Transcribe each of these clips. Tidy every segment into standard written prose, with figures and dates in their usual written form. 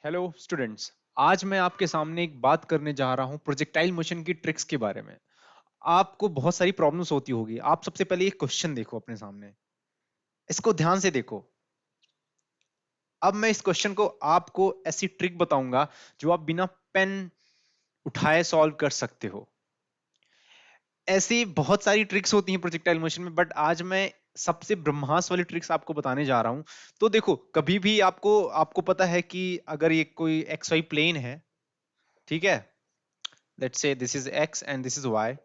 Hello students. आज मैं आपके सामने एक बात करने जा रहा हूं प्रोजेक्टाइल मोशन की ट्रिक्स के बारे में। आपको बहुत सारी प्रॉब्लम्स होती होगी। आप सबसे पहले एक क्वेश्चन देखो अपने सामने, इसको ध्यान से देखो। अब मैं इस क्वेश्चन को आपको ऐसी ट्रिक बताऊंगा जो आप बिना पेन उठाए सॉल्व कर सकते हो। ऐसी बहुत सारी ट्रिक्स होती हैं प्रोजेक्टाइल मोशन में, बट आज मैं सबसे ब्रह्मास्त्र वाली ट्रिक्स आपको बताने जा रहा हूं। तो देखो, कभी भी आपको आपको पता है कि अगर ये कोई एक्स वाई प्लेन है, ठीक है, let's say this is X and this is Y,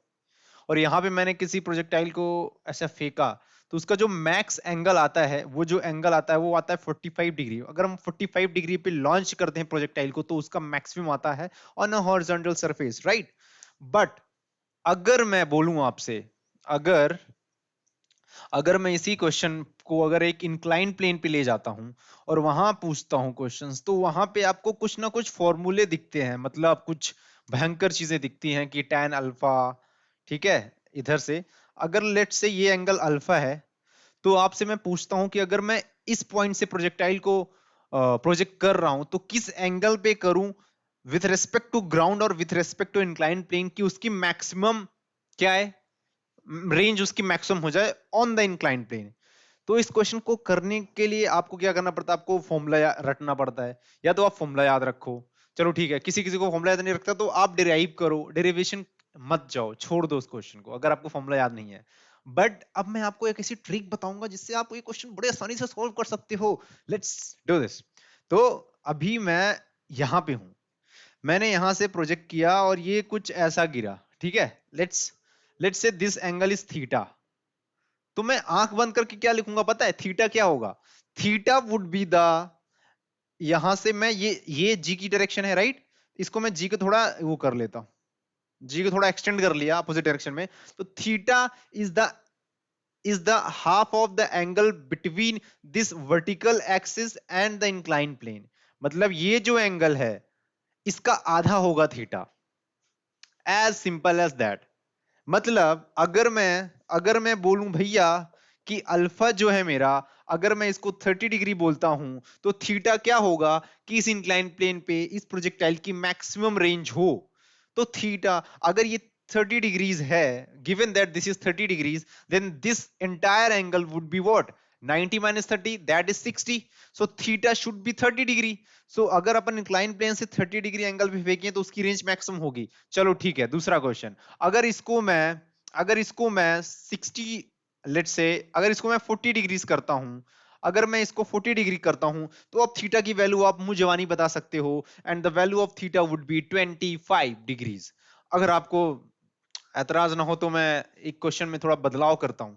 और यहां पे मैंने किसी प्रोजेक्टाइल को ऐसा फेंका, तो उसका जो मैक्स एंगल आता है, वो जो एंगल आता है वो आता है 45 डिग्री। अगर हम 45 डिग्री पे लॉन्च करते हैं प्रोजेक्टाइल को, तो उसका मैक्सिमम आता है on a horizontal surface, right. But अगर मैं बोलूं आपसे, अगर अगर मैं इसी क्वेश्चन को अगर एक इंक्लाइन प्लेन पे ले जाता हूं और वहां पूछता हूं क्वेश्चंस, तो वहां पे आपको कुछ ना कुछ फॉर्मूले दिखते हैं, मतलब कुछ भयंकर चीजें दिखती हैं कि tan अल्फा, ठीक है, इधर से अगर लेट से ये एंगल अल्फा है, तो आपसे मैं पूछता हूं कि अगर मैं इस पॉइंट से प्रोजेक्टाइल को प्रोजेक्ट कर रहा हूं तो किस एंगल पे करूं विथ रेस्पेक्ट टू ग्राउंड और with respect to incline plane, की उसकी मैक्सिमम क्या है, रेंज उसकी मैक्सिमम हो जाए ऑन द इंक्लाइन प्लेन। तो इस क्वेश्चन को करने के लिए आपको क्या करना पड़ता है, आपको फॉर्मूला रटना पड़ता है। या तो आप फॉर्मूला याद रखो, चलो ठीक है, किसी किसी को फॉर्मूला याद नहीं रखता तो आप डिराइव करो, डेरिवेशन मत जाओ, छोड़ दो उस क्वेश्चन को अगर आपको फॉर्मूला याद नहीं है। बट अब मैं आपको एक ऐसी ट्रिक बताऊंगा जिससे आप ये क्वेश्चन बड़े आसानी से सॉल्व कर सकते हो। Let's do this. तो अभी मैं यहां पे हूं, मैंने यहां से प्रोजेक्ट किया और ये कुछ ऐसा गिरा, ठीक है। Let's let's say this angle is theta. तो मैं आंख बंद करके क्या लिखूंगा पता है, थीटा क्या होगा, थीटा वुड बी द, यहां से मैं ये जी की डायरेक्शन है, राइट। इसको मैं जी को थोड़ा वो कर लेता हूं, जी को थोड़ा एक्सटेंड कर लिया अपोजिट डायरेक्शन में। तो theta is the is the half of the angle between this vertical axis and the incline plane. मतलब ये जो एंगल है इसका आधा होगा theta, as simple as that. मतलब अगर मैं बोलूं भैया कि अल्फा जो है मेरा, अगर मैं इसको 30 डिग्री बोलता हूं, तो थीटा क्या होगा कि इस इंक्लाइन प्लेन पे इस प्रोजेक्टाइल की मैक्सिमम रेंज हो। तो थीटा अगर ये 30 डिग्रीज है, given that this is 30 degrees, then this entire angle would be what, 90 minus 30 that is 60। So theta should be 30 degree. So अगर अपन इंक्लाइन प्लेन से 30 डिग्री एंगल भी फेंकें तो उसकी रेंज मैक्सिमम होगी। चलो ठीक है, दूसरा क्वेश्चन। अगर इसको मैं 60, लेट्स से अगर इसको मैं 40 डिग्रीज करता हूं, अगर मैं इसको 40 डिग्री करता हूं, तो अब थीटा की वैल्यू आप मुंह जवानी बता सकते हो, and the value of theta would be 25 degrees. अगर आपको ऐतराज ना हो तो मैं एक क्वेश्चन में थोड़ा बदलाव करता हूं,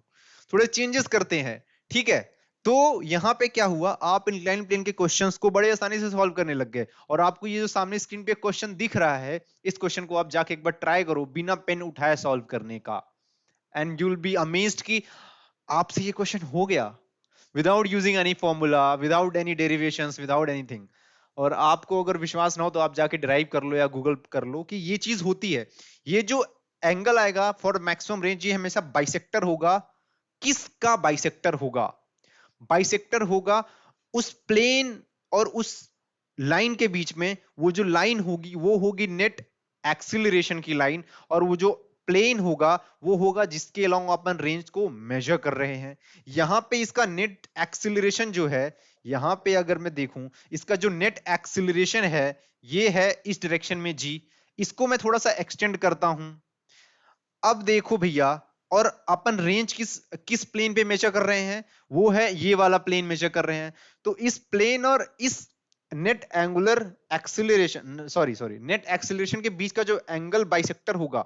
थोड़े चेंजेस करते हैं, ठीक है। तो यहां पे क्या हुआ, आप इंक्लाइन प्लेन के क्वेश्चंस को बड़े आसानी से सॉल्व करने लग गए, और आपको ये जो सामने स्क्रीन पे क्वेश्चन दिख रहा है, इस क्वेश्चन को आप जाके एक बार ट्राई करो बिना पेन उठाए सॉल्व करने का, and you will be amazed कि आपसे ये क्वेश्चन हो गया without using any formula, without any derivations, without anything. और आपको अगर विश्वास ना हो तो आप जाके ड्राइव कर लो या गूगल कर लो कि ये चीज होती है। ये जो एंगल आएगा फॉर मैक्सिमम रेंज, ये हमेशा बाइसेक्टर होगा। किसका बाइसेक्टर होगा, बाइसेक्टर होगा उस प्लेन और उस लाइन के बीच में। वो जो लाइन होगी वो होगी नेट एक्सिलरेशन की लाइन, और वो जो प्लेन होगा वो होगा जिसके अलोंग अपन रेंज को मेजर कर रहे हैं। यहां पे इसका नेट एक्सिलरेशन जो है, यहां पे अगर मैं देखूं इसका जो नेट एक्सिलरेशन है, ये है इस डायरेक्शन में जी। इसको मैं थोड़ा सा एक्सटेंड करता हूं। अब देखो भैया, और अपन रेंज किस किस प्लेन पे मेजर कर रहे हैं, वो है ये वाला प्लेन मेजर कर रहे हैं। तो इस प्लेन और इस net angular acceleration, sorry sorry, net acceleration के बीच का जो एंगल बाइसेक्टर होगा,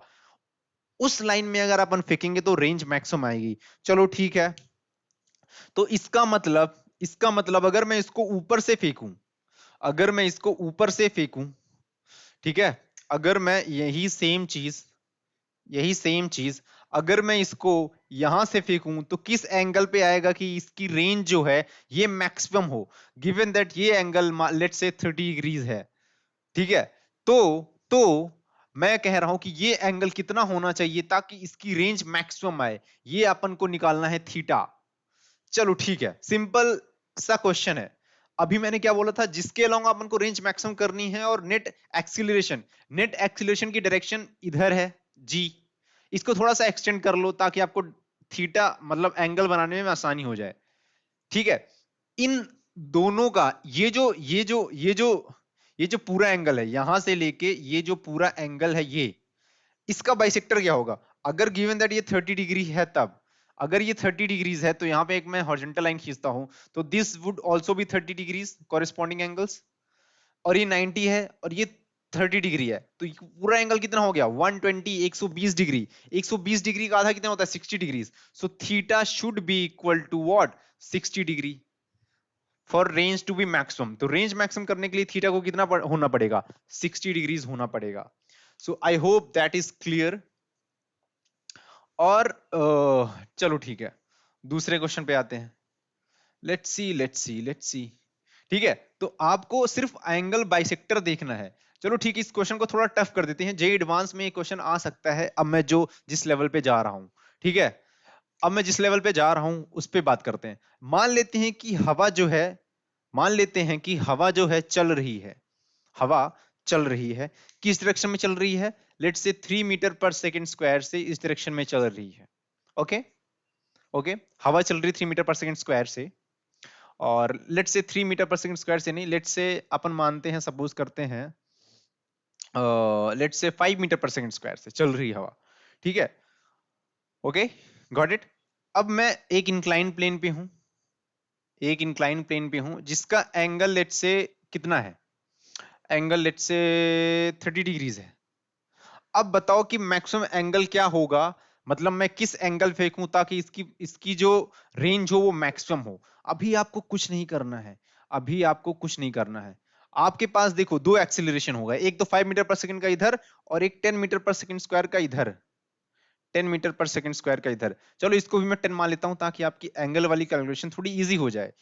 उस लाइन में अगर अपन फेंकेंगे तो रेंज मैक्सिमम आएगी। चलो ठीक है। तो इसका मतलब अगर मैं इसको ऊपर से फेंकूं, अगर मैं इसको ऊपर से फेंकूं, ठीक है, अगर मैं यही सेम चीज अगर मैं इसको यहां से फेंकूं, तो किस एंगल पे आएगा कि इसकी रेंज जो है ये मैक्सिमम हो, गिवन दैट ये एंगल लेट्स से 30 डिग्रीज है, ठीक है। तो तो मैं कह रहा हूं कि ये एंगल कितना होना चाहिए ताकि इसकी रेंज मैक्सिमम आए, ये अपन को निकालना है थीटा। चलो ठीक है, सिंपल सा क्वेश्चन है। अभी मैंने क्या बोला था, जिसके अलोंग अपन को रेंज मैक्सिमम करनी है, और नेट एक्सीलरेशन की डायरेक्शन इधर है जी। इसको थोड़ा सा एक्सटेंड कर लो ताकि आपको थीटा मतलब एंगल बनाने में आसानी हो जाए। ठीक है, इन दोनों का ये जो पूरा एंगल है, यहां से लेके ये जो पूरा एंगल है, ये इसका बाइसेक्टर क्या होगा? अगर गिवन दैट ये 30 डिग्री है, तब अगर ये 30 डिग्रीज है तो यहां पे एक मैं हॉरिजॉन्टल लाइन खींचता हूं, तो this would also be 30 degrees corresponding angles. और ये 90 है और ये 30 डिग्री है, तो पूरा एंगल कितना हो गया? 120, 120 डिग्री। 120 डिग्री का आधा कितना होता है? 60 degrees. So theta should be equal to what? 60 degree for range to be maximum. तो रेंज मैक्सिमम करने के लिए थीटा को कितना होना पड़ेगा? 60 डिग्रीज होना पड़ेगा। So I hope that is clear. और चलो ठीक है, दूसरे क्वेश्चन पे आते हैं। Let's see. ठीक है, तो आपको सिर्फ एंगल बाइसेक्टर देखना है। चलो ठीक है, इस क्वेश्चन को थोड़ा टफ कर देते हैं। जे एडवांस में ये क्वेश्चन आ सकता है। अब मैं जिस लेवल पे जा रहा हूं, ठीक है, अब मैं जिस लेवल पे जा रहा हूं उस पे बात करते हैं। मान लेते हैं कि हवा जो है मान लेते हैं कि हवा जो है चल रही है। हवा चल रही है, किस डायरेक्शन में चल रही है? लेट्स से 3 मीटर पर सेकंड स्क्वायर से इस डायरेक्शन में चल रही है। ओके ओके, हवा चल रही 3 मीटर पर सेकंड स्क्वायर से। और लेट्स से 3 मीटर पर सेकंड स्क्वायर से नहीं, लेट्स से अपन मानते हैं, सपोज करते हैं लेट्स से 5 मीटर पर सेकंड स्क्वायर से चल रही हवा। ठीक है, ओके, गॉट इट। अब मैं एक इंक्लाइन प्लेन पे हूं, जिसका एंगल लेट्स से कितना है? एंगल लेट्स से 30 डिग्रीज है। अब बताओ कि मैक्सिमम एंगल क्या होगा, मतलब मैं किस एंगल फेंकूं ताकि इसकी इसकी जो रेंज हो वो मैक्सिमम हो। अभी आपको कुछ नहीं करना है, आपके पास देखो दो एक्सीलरेशन होगा, एक तो 5 मीटर पर सेकंड का इधर, और एक 10 मीटर पर सेकंड स्क्वायर का इधर। 10 मीटर पर सेकंड स्क्वायर का इधर। चलो इसको भी मैं 10 मान लेता हूं ताकि आपकी एंगल वाली कैलकुलेशन थोड़ी इजी हो जाए।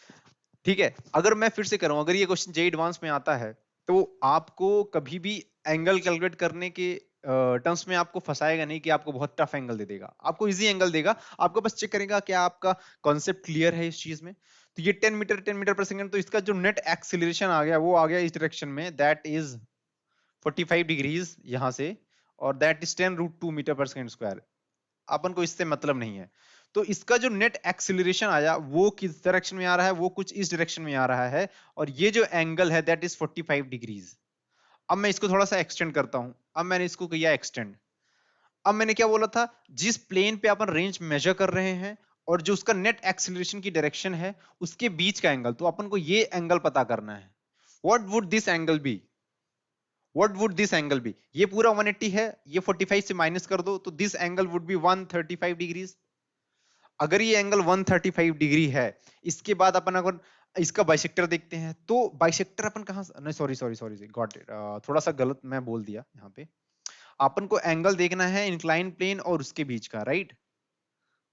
ठीक है, अगर मैं फिर से करूं, अगर ये क्वेश्चन जे एडवांस में आता है, तो आपको कभी भी एंगल कैलकुलेट करने के टर्म्स में आपको फंसाएगा नहीं कि आपको बहुत टफ एंगल दे देगा, आपको इजी एंगल देगा। आपको बस चेक करेगा क्या आपका कॉन्सेप्ट क्लियर है इस चीज में। तो ये 10 मीटर पर सेकंड, तो इसका जो नेट एक्सीलरेशन आ गया वो आ गया इस डायरेक्शन में, दैट इज 45 डिग्रीज यहां से, और दैट इज 10√2 मीटर पर सेकंड स्क्वायर। अपन को इससे मतलब नहीं है। तो इसका जो नेट एक्सीलरेशन आया वो किस डायरेक्शन में आ रहा है? वो कुछ इस डायरेक्शन में आ रहा है, और ये जो एंगल है दैट इज 45 डिग्रीज। अब मैं इसको थोड़ा सा एक्सटेंड करता हूं। अब मैंने इसको किया एक्सटेंड। अब मैंने क्या बोला था? जिस प्लेन पे अपन रेंज मेजर कर रहे हैं और जो उसका नेट एक्सीलरेशन की डायरेक्शन है, उसके बीच का एंगल, तो अपन को ये एंगल पता करना है। What would this angle be? ये पूरा 180 है, ये 45 से माइनस कर दो, तो this angle would B 135 degrees. अगर ये एंगल 135 डिग्री है, इसके बाद अपन अगर इसका बाइसेक्टर देखते हैं, तो बाइसेक्टर अपन कहां से, नहीं sorry sorry sorry got it, थोड़ा सा गलत मैं बोल दिया यहाँ पे। अपन को एंगल देखना है इंक्लाइन प्लेन और उसके बीच का, राइट?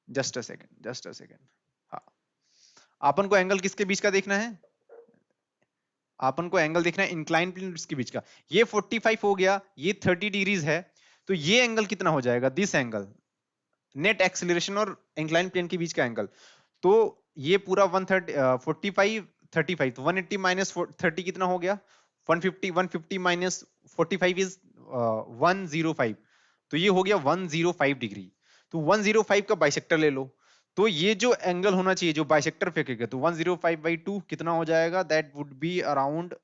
Just a second. हाँ, अपन को एंगल किसके बीच का देखना है? अपन को एंगल देखना है इंक्लाइन प्लेन उसके बीच का। ये 45 हो गया, ये 30 डिग्रीज है, तो ये एंगल कितना हो जाएगा? दिस एंगल, नेट एक्सीलरेशन और इंक्लाइन प्लेन के बीच का एंगल। तो ये पूरा 130 45 35, तो 180 माइनस 30 कितना हो गया? 150। 150 माइनस 45 इज 105, तो ये हो गया 105 डिग्री। तो 105 का बाइसेक्टर ले लो, तो ये जो एंगल होना चाहिए जो बाइसेक्टर फेंकेगा, तो 105/2 कितना हो जाएगा? That would be around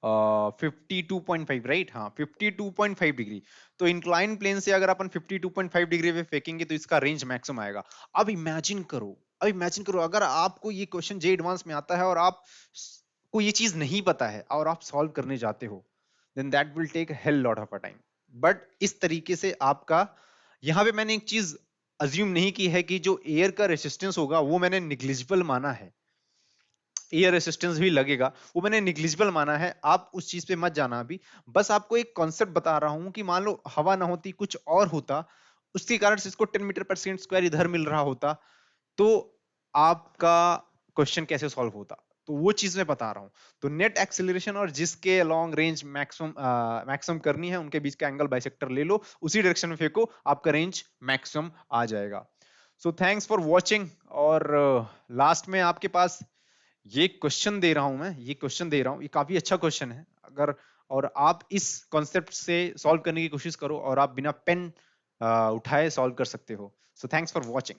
52.5, right? हाँ, 52.5 डिग्री। तो इंक्लाइन प्लेन से अगर अपन 52.5 डिग्री पे फेंकेंगे तो इसका रेंज मैक्सिमम आएगा। अब इमेजिन करो अगर आपको ये क्वेश्चन जे एडवांस में आता है और आप को ये चीज नहीं पता है और आप सॉल्व करने जाते हो, then that will take hell lot of a time. But इस तरीके से आपका, यहाँ पे मैंने एक चीज अज्यूम नहीं की है कि जो एयर का रेसिस्टेंस होगा वो मैंने निग्लिजिबल माना है, एयर रेसिस्टेंस भी लगेगा, वो मैंने निग्लिजिबल माना है। आप उस चीज पे मत जाना अभी। बस आपको एक कॉन्सेप्ट बता रहा हूं कि मान लो हवा ना होती, कुछ और होता, उसके कारण से इसको 10 मीटर पर सेकंड स्क्वायर इधर मिल रहा होता, तो आपका क्वेश्चन कैसे सॉल्व होता? तो वो चीज मैं बता रहा हूं। तो नेट एक्सीलरेशन और जिसके लॉन्ग रेंज मैक्सिमम करनी है उनके बीच का एंगल बाइसेक्टर ले लो, उसी डायरेक्शन में फेंको, आपका रेंज मैक्सिमम आ जाएगा। So thanks for watching. और लास्ट में आपके पास ये क्वेश्चन दे रहा हूं मैं, ये क्वेश्चन दे रहा हूं, ये काफी अच्छा क्वेश्चन है। अगर और आप इस कॉन्सेप्ट से सॉल्व करने की कोशिश करो और आप बिना पेन उठाए सॉल्व कर सकते हो। So thanks for watching.